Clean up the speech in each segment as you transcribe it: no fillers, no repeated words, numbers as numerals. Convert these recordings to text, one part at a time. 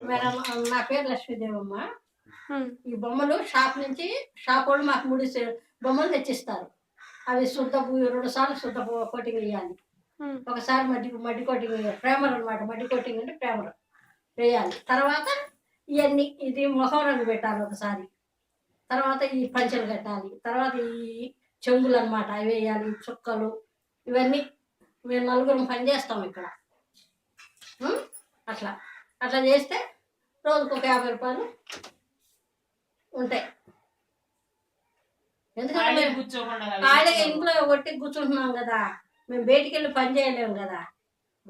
Madam నా పేరు లక్ష్మీదేవమ్మ. హ్మ్. ఈ బొమ్మలు షాప్ వాళ్ళు మాకు 3 బొమ్మలు తెచ్చిస్తారు. అవి శుద్ధ 2 సార్లు శుద్ధ కోటింగ్ వేయాలి. హ్మ్. ఒకసారి మడ్డి కోటింగ్ వేయాలి. ప్రేమర్ అనమాట. మడ్డి కోటింగ్ అంటే ప్రేమర్ వేయాలి. తర్వాత ఇవన్నీ ఇది మొహం రంగు పెట్టాలి ఒకసారి. తర్వాత ఈ పంచెలు కట్టాలి. తర్వాత ఈ చెంగులు అనమాట అవి వేయాలి. చుక్కలు ఇవన్నీ మేము 4 పని చేస్తాం ఇక్కడ. అట్లా అట్లా చేస్తే రోజుకు ఒక 50 రూపాయలు ఉంటాయి. ఎందుకంటే ఖాళీగా ఇంట్లో ఒట్టి కూర్చుంటున్నాం కదా, మేము బయటికి వెళ్ళి పని చేయలేము కదా.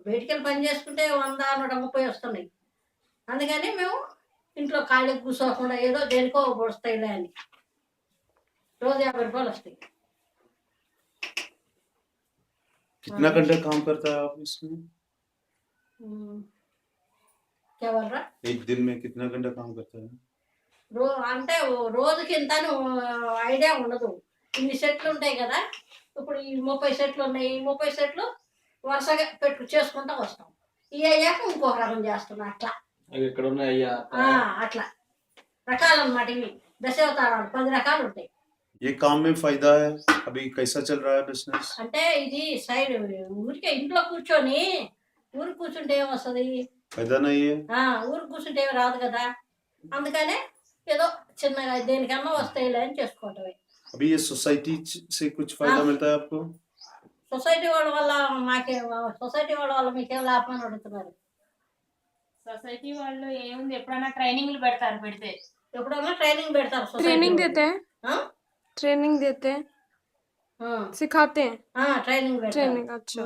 బయటికి వెళ్ళి పని చేసుకుంటే 100, 130 వస్తున్నాయి. అందుకని మేము ఇంట్లో ఖాళీగా కూర్చోకుండా ఏదో దేనికో వస్తాయిలే అని రోజు 50 రూపాయలు వస్తాయి. कितना घंटा काम करता है आप इसमें? क्या बोल रहा? एक दिन में कितना घंटा काम करता है? అంటే రోజుకి ఇంత ఐడియా ఉండదు. ఇన్ని సెట్లు ఉంటాయి కదా, ఇప్పుడు ఈ 30 సెట్లు ఉన్నాయి. ఈ 30 సెట్లు వరుసగా చేసుకుంటా వస్తాం. ఇవి అయ్యాక ఇంకొక రకం చేస్తున్నాం. అట్లా ఎక్కడ ఉన్నాయ్యా అట్లా రకాలు అన్నమాట. ఇవి దశావతారాలు 10 రకాలు ఉంటాయి. ये काम में फायदा है? अभी कैसा चल रहा है बिजनेस? అంటే ఇది సైడ్ ఊరికే ఇంట్లో కూర్చొని ఊరికి కూర్చుంటే ఏమొస్తుంది? फायदा नहीं है. ఊరికి కూర్చుంటే ఏమి రాదు కదా. అందుకనే ఏదో చిన్నగా దేనికన్నా వస్తాయిలే అని చేసుకోవటమే. अभी ये सोसाइटी से कुछ फायदा मिलता है आपको? సొసైటీ వాళ్ళ వల్ల సొసైటీ వాళ్ళ వల్ల మీకేం లాభం అని అడుగుతున్నారు. సొసైటీ వాళ్ళు ఏముంది, ఎప్పుడైనా ట్రైనింగ్లు పెడతారు. ఎప్పుడైనా ట్రైనింగ్ పెడతారు. ट्रेनिंग देते हैं, ट्रेनिंग देते हैं, सिखाते हैं. ट्रेनिंग ट्रेनिंग अच्छा.